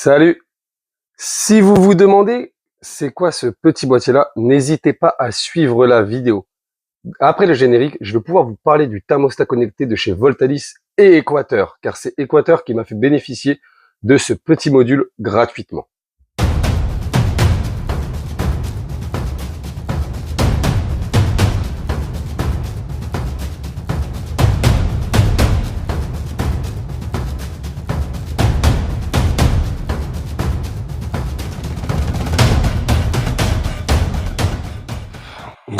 Salut! Si vous vous demandez c'est quoi ce petit boîtier-là, n'hésitez pas à suivre la vidéo. Après le générique, je vais pouvoir vous parler du thermostat connecté de chez Voltalis et Équateur, car c'est Équateur qui m'a fait bénéficier de ce petit module gratuitement.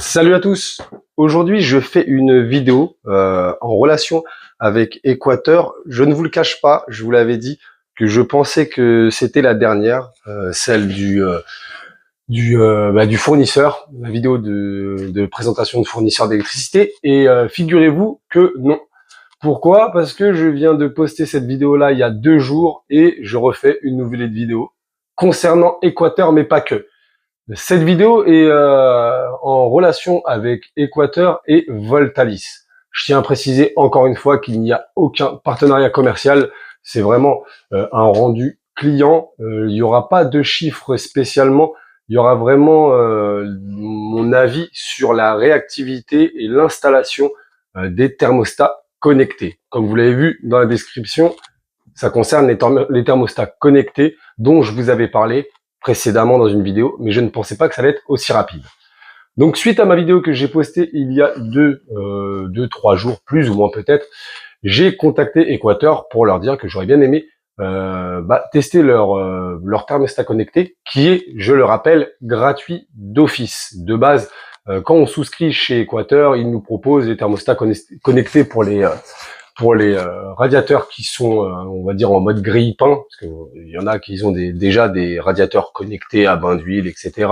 Salut à tous! Aujourd'hui, je fais une vidéo en relation avec Équateur. Je ne vous le cache pas, je vous l'avais dit que je pensais que c'était la dernière, celle du fournisseur, la vidéo de présentation de fournisseur d'électricité. Et figurez-vous que non. Pourquoi? Parce que je viens de poster cette vidéo-là il y a 2 jours et je refais une nouvelle vidéo concernant Équateur, mais pas que. Cette vidéo est en relation avec Équateur et Voltalis. Je tiens à préciser encore une fois qu'il n'y a aucun partenariat commercial. C'est vraiment un rendu client. Il n'y aura pas de chiffres spécialement. Il y aura vraiment mon avis sur la réactivité et l'installation des thermostats connectés. Comme vous l'avez vu dans la description, ça concerne les thermostats connectés dont je vous avais parlé précédemment dans une vidéo, mais je ne pensais pas que ça allait être aussi rapide. Donc suite à ma vidéo que j'ai postée il y a 2-3 jours, plus ou moins peut-être, j'ai contacté Équateur pour leur dire que j'aurais bien aimé tester leur thermostat connecté, qui est, je le rappelle, gratuit d'office. De base, quand on souscrit chez Équateur, ils nous proposent les thermostats connectés pour les radiateurs qui sont, on va dire, en mode grille-pain, parce qu'il y en a qui ont déjà des radiateurs connectés à bain d'huile, etc.,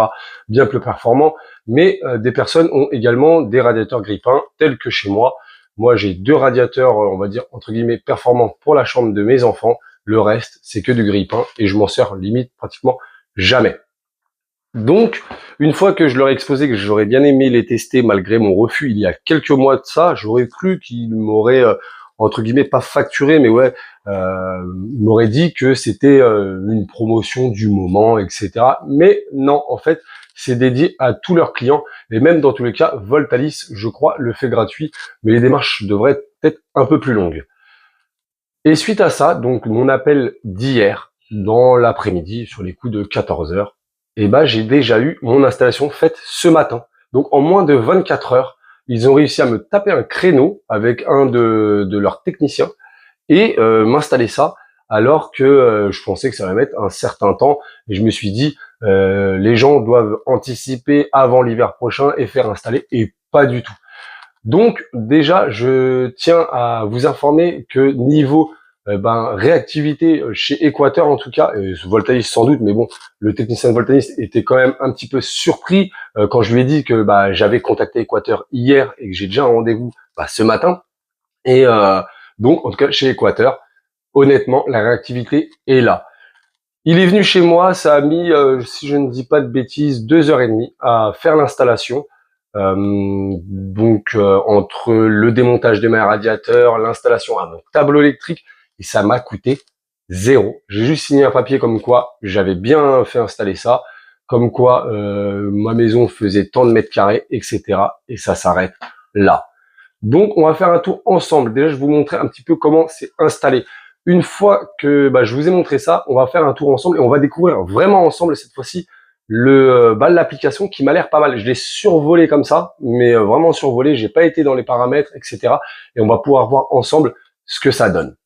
bien plus performants, mais des personnes ont également des radiateurs grille-pain, tels que chez moi. Moi, j'ai 2 radiateurs, on va dire, entre guillemets, performants pour la chambre de mes enfants. Le reste, c'est que du grille-pain, et je m'en sers limite pratiquement jamais. Donc, une fois que je leur ai exposé que j'aurais bien aimé les tester malgré mon refus il y a quelques mois de ça, j'aurais cru qu'ils m'auraient entre guillemets pas facturé, mais ouais, ils m'auraient dit que c'était une promotion du moment, etc. Mais non, en fait, c'est dédié à tous leurs clients, et même dans tous les cas, Voltalis, je crois, le fait gratuit, mais les démarches devraient être un peu plus longues. Et suite à ça, donc mon appel d'hier, dans l'après-midi, sur les coups de 14 heures, et j'ai déjà eu mon installation faite ce matin. Donc en moins de 24 heures, ils ont réussi à me taper un créneau avec un de leurs techniciens et m'installer ça, alors que je pensais que ça allait mettre un certain temps. Et je me suis dit, les gens doivent anticiper avant l'hiver prochain et faire installer, et pas du tout. Donc déjà, je tiens à vous informer que niveau réactivité chez Équateur en tout cas, Voltalis sans doute, mais bon, le technicien de Voltalis était quand même un petit peu surpris quand je lui ai dit que j'avais contacté Équateur hier et que j'ai déjà un rendez-vous ce matin. Et donc en tout cas chez Équateur, honnêtement, la réactivité est là. Il est venu chez moi, ça a mis, si je ne dis pas de bêtises, 2h30 à faire l'installation. Entre le démontage de mes radiateurs, l'installation à mon tableau électrique, et ça m'a coûté 0. J'ai juste signé un papier comme quoi j'avais bien fait installer ça, comme quoi ma maison faisait tant de mètres carrés, etc. Et ça s'arrête là. Donc on va faire un tour ensemble. Déjà je vais vous montrer un petit peu comment c'est installé. Une fois que je vous ai montré ça, on va faire un tour ensemble et on va découvrir vraiment ensemble cette fois-ci l'application qui m'a l'air pas mal. Je l'ai survolé comme ça, mais vraiment survolé. J'ai pas été dans les paramètres, etc. Et on va pouvoir voir ensemble ce que ça donne.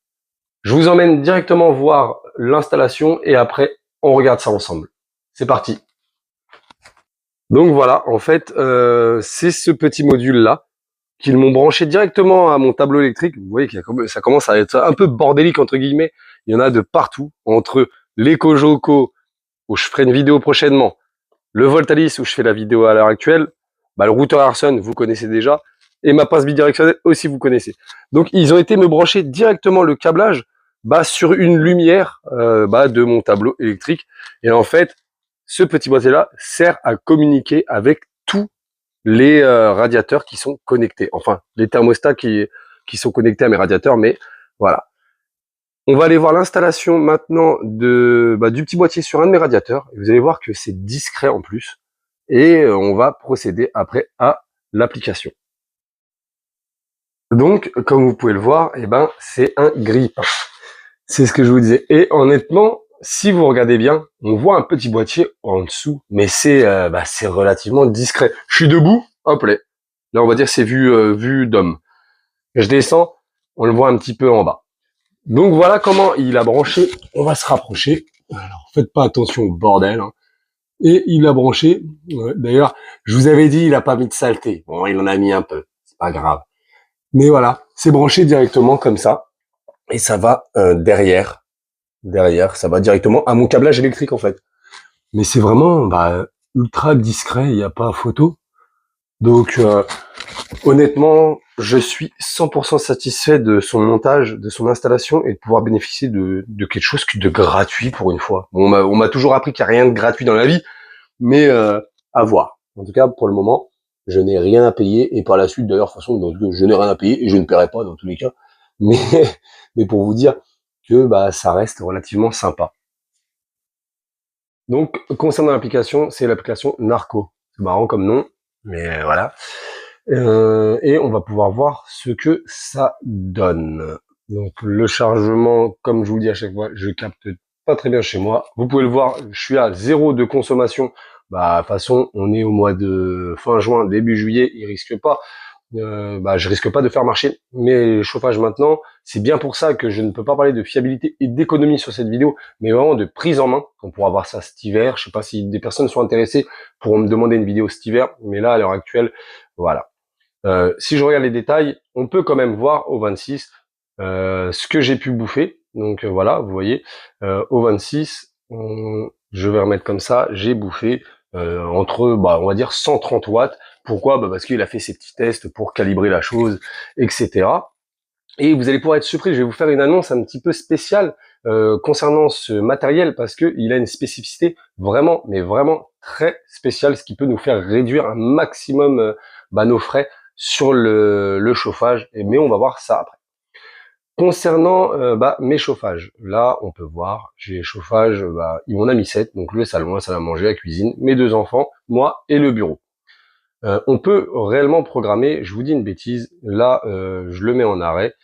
Je vous emmène directement voir l'installation et après on regarde ça ensemble. C'est parti. Donc voilà, en fait, c'est ce petit module là qu'ils m'ont branché directement à mon tableau électrique. Vous voyez que ça commence à être un peu bordélique entre guillemets. Il y en a de partout, entre l'EcoJoco où je ferai une vidéo prochainement, le Voltalis où je fais la vidéo à l'heure actuelle, le routeur Arson vous connaissez déjà, et ma passe bidirectionnelle aussi vous connaissez. Donc ils ont été me brancher directement le câblage sur une lumière de mon tableau électrique. Et en fait, ce petit boîtier là sert à communiquer avec tous les radiateurs qui sont connectés, enfin les thermostats qui sont connectés à mes radiateurs, mais voilà. On va aller voir l'installation maintenant du petit boîtier sur un de mes radiateurs. Et vous allez voir que c'est discret en plus. Et on va procéder après à l'application. Donc, comme vous pouvez le voir, eh ben, c'est un grille-pain. C'est ce que je vous disais. Et honnêtement, si vous regardez bien, on voit un petit boîtier en dessous, mais c'est relativement discret. Je suis debout, hop là. Là, on va dire c'est vue d'homme. Je descends, on le voit un petit peu en bas. Donc voilà comment il a branché. On va se rapprocher. Alors, faites pas attention au bordel. Hein. Et il a branché. D'ailleurs, je vous avais dit, il a pas mis de saleté. Bon, il en a mis un peu. C'est pas grave. Mais voilà, c'est branché directement comme ça. Et ça va derrière, ça va directement à mon câblage électrique en fait. Mais c'est vraiment ultra discret, il n'y a pas photo. Donc honnêtement, je suis 100% satisfait de son montage, de son installation et de pouvoir bénéficier de quelque chose de gratuit pour une fois. Bon, on m'a toujours appris qu'il n'y a rien de gratuit dans la vie, mais à voir. En tout cas, pour le moment, je n'ai rien à payer et par la suite, d'ailleurs, de toute façon, je n'ai rien à payer et je ne paierai pas dans tous les cas. Mais, mais pour vous dire que ça reste relativement sympa. Donc, concernant l'application, c'est l'application Narco. C'est marrant comme nom, mais voilà. Et on va pouvoir voir ce que ça donne. Donc, le chargement, comme je vous le dis à chaque fois, je capte pas très bien chez moi. Vous pouvez le voir, je suis à 0 de consommation. De toute façon, on est au mois de fin juin, début juillet, il risque pas. Je risque pas de faire marcher mes chauffages maintenant. C'est bien pour ça que je ne peux pas parler de fiabilité et d'économie sur cette vidéo, mais vraiment de prise en main. On pourra voir ça cet hiver. Je sais pas si des personnes sont intéressées pour me demander une vidéo cet hiver, mais là, à l'heure actuelle, voilà. Si je regarde les détails, on peut quand même voir au 26 ce que j'ai pu bouffer. Donc voilà, vous voyez, au 26, je vais remettre comme ça, j'ai bouffé entre, on va dire 130 watts. Pourquoi? Parce qu'il a fait ses petits tests pour calibrer la chose, etc. Et vous allez pouvoir être surpris, je vais vous faire une annonce un petit peu spéciale concernant ce matériel parce que il a une spécificité vraiment, mais vraiment très spéciale, ce qui peut nous faire réduire un maximum nos frais sur le chauffage. Mais on va voir ça après. Concernant mes chauffages, là on peut voir, j'ai chauffage, ils m'en a mis 7, donc le salon, la salle à manger, la cuisine, mes 2 enfants, moi et le bureau. On peut réellement programmer, je vous dis une bêtise, là je le mets en arrêt.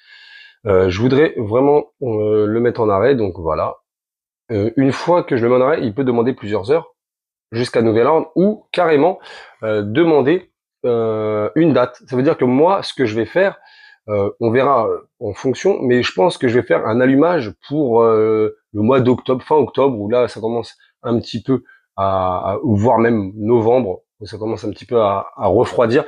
Je voudrais vraiment le mettre en arrêt, donc voilà. Une fois que je le mets en arrêt, il peut demander plusieurs heures jusqu'à nouvel ordre ou carrément demander une date. Ça veut dire que moi, ce que je vais faire, on verra en fonction, mais je pense que je vais faire un allumage pour le mois d'octobre, fin octobre, où là ça commence un petit peu ou voire même novembre, où ça commence un petit peu à refroidir,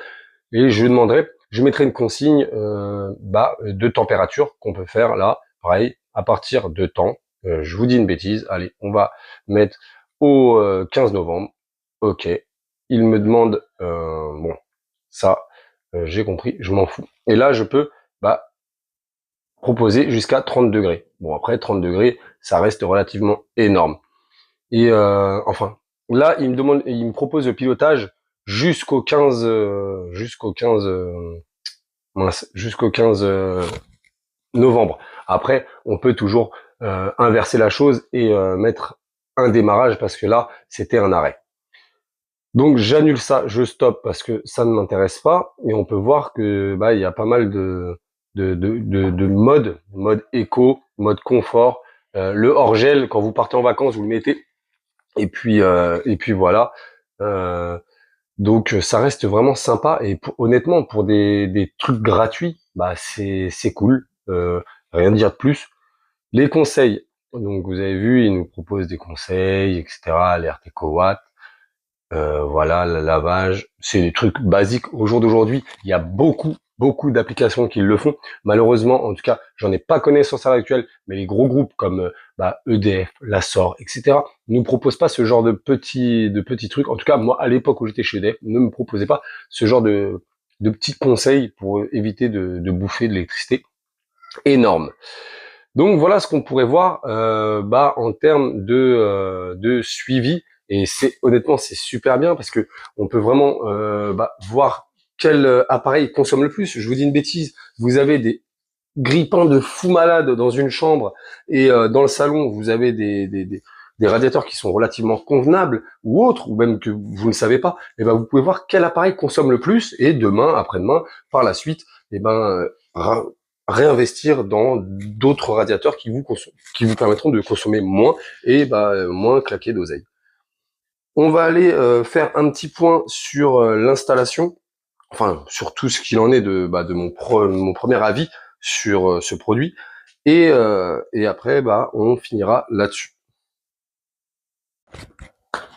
et je demanderai, je mettrai une consigne de température qu'on peut faire là, pareil, à partir de temps. Je vous dis une bêtise, allez, on va mettre au 15 novembre. Ok, il me demande, bon, ça, j'ai compris, je m'en fous. Et là, je peux proposer jusqu'à 30 degrés. Bon, après, 30 degrés, ça reste relativement énorme. Et enfin, là, il me propose le pilotage jusqu'au 15, jusqu'au 15 novembre. Après, on peut toujours inverser la chose et mettre un démarrage parce que là, c'était un arrêt. Donc j'annule ça, je stoppe parce que ça ne m'intéresse pas et on peut voir que il y a pas mal de mode éco, mode confort, le hors-gel quand vous partez en vacances vous le mettez et puis voilà. Donc ça reste vraiment sympa et honnêtement pour des trucs gratuits, c'est cool, rien dire de plus. Les conseils, donc vous avez vu, il nous propose des conseils, etc. Alerte EcoWatt. Voilà, le lavage, c'est des trucs basiques. Au jour d'aujourd'hui, il y a beaucoup d'applications qui le font. Malheureusement, en tout cas, j'en ai pas connaissance à l'heure actuelle, mais les gros groupes comme EDF, Lassor, etc. ne nous proposent pas ce genre de petits trucs. En tout cas, moi, à l'époque où j'étais chez EDF, ne me proposait pas ce genre de petits conseils pour éviter de bouffer de l'électricité énorme. Donc voilà ce qu'on pourrait voir en termes de suivi. Et honnêtement c'est super bien parce que on peut vraiment voir quel appareil consomme le plus. Je vous dis une bêtise, vous avez grille-pain de fou malade dans une chambre et dans le salon, vous avez des radiateurs qui sont relativement convenables ou autres, ou même que vous ne savez pas, et ben vous pouvez voir quel appareil consomme le plus et demain, après-demain, par la suite, et ben réinvestir dans d'autres radiateurs qui vous permettront de consommer moins et moins claquer d'oseille. On va aller faire un petit point sur l'installation, enfin sur tout ce qu'il en est de mon premier avis sur ce produit, et après on finira là-dessus.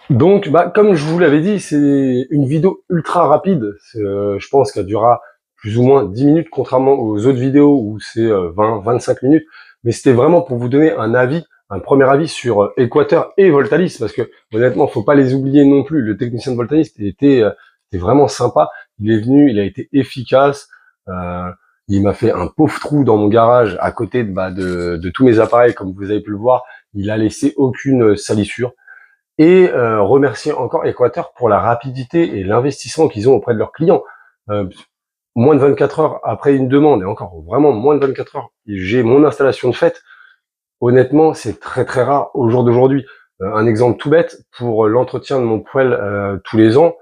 Donc comme je vous l'avais dit, c'est une vidéo ultra rapide, je pense qu'elle durera plus ou moins 10 minutes, contrairement aux autres vidéos où c'est 20-25 minutes, mais c'était vraiment pour vous donner un avis, un premier avis sur Equator et Voltalis, parce que honnêtement, faut pas les oublier non plus. Le technicien de Voltalis était vraiment sympa, il est venu, il a été efficace, il m'a fait un pauvre trou dans mon garage à côté de tous mes appareils, comme vous avez pu le voir, il a laissé aucune salissure. Et remercier encore Equator pour la rapidité et l'investissement qu'ils ont auprès de leurs clients. Moins de 24 heures après une demande, et encore vraiment moins de 24 heures, j'ai mon installation de fait. Honnêtement, c'est très très rare au jour d'aujourd'hui. Un exemple tout bête, pour l'entretien de mon poêle tous les ans,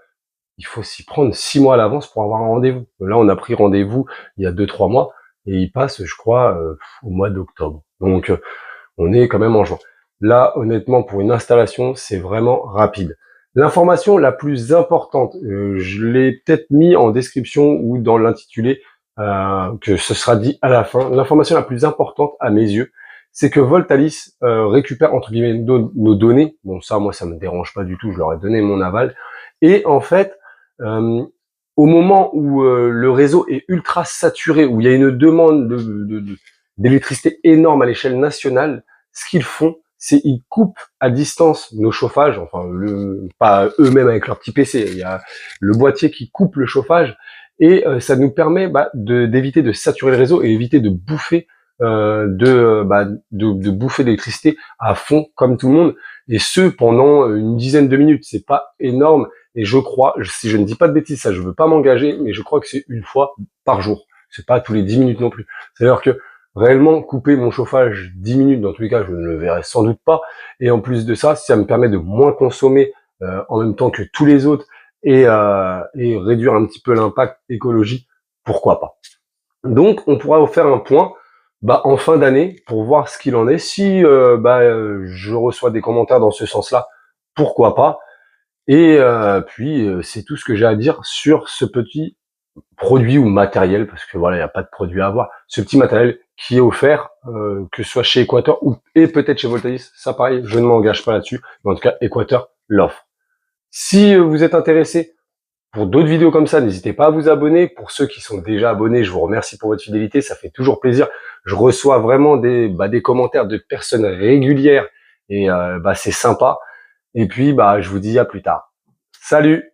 il faut s'y prendre 6 mois à l'avance pour avoir un rendez-vous. Là, on a pris rendez-vous il y a 2-3 mois, et il passe, je crois, au mois d'octobre. Donc, on est quand même en juin. Là, honnêtement, pour une installation, c'est vraiment rapide. L'information la plus importante, je l'ai peut-être mis en description ou dans l'intitulé, que ce sera dit à la fin. L'information la plus importante à mes yeux, c'est que Voltalis récupère entre guillemets nos données. Bon, ça, moi, ça me dérange pas du tout. Je leur ai donné mon aval. Et en fait, au moment où le réseau est ultra saturé, où il y a une demande d'électricité énorme à l'échelle nationale, ce qu'ils font, c'est ils coupent à distance nos chauffages, enfin pas eux-mêmes avec leur petit PC, il y a le boîtier qui coupe le chauffage et ça nous permet d'éviter de saturer le réseau et éviter de bouffer de bouffer d'électricité à fond comme tout le monde, et ce pendant une dizaine de minutes. C'est pas énorme, et je crois, si je ne dis pas de bêtises, ça je veux pas m'engager, mais je crois que c'est une fois par jour, c'est pas tous les 10 minutes non plus. C'est-à-dire que réellement, couper mon chauffage 10 minutes, dans tous les cas, je ne le verrai sans doute pas. Et en plus de ça, si ça me permet de moins consommer en même temps que tous les autres et réduire un petit peu l'impact écologique, pourquoi pas. Donc, on pourra faire un point en fin d'année pour voir ce qu'il en est. Si je reçois des commentaires dans ce sens-là, pourquoi pas. Et puis, c'est tout ce que j'ai à dire sur ce petit produit ou matériel, parce que voilà, il n'y a pas de produit à avoir. Ce petit matériel qui est offert, que ce soit chez Equator et peut-être chez Voltalis, ça pareil, je ne m'engage pas là-dessus, mais en tout cas, Equator l'offre. Si vous êtes intéressé pour d'autres vidéos comme ça, n'hésitez pas à vous abonner. Pour ceux qui sont déjà abonnés, je vous remercie pour votre fidélité, ça fait toujours plaisir. Je reçois vraiment des commentaires de personnes régulières, et c'est sympa. Et puis, je vous dis à plus tard. Salut!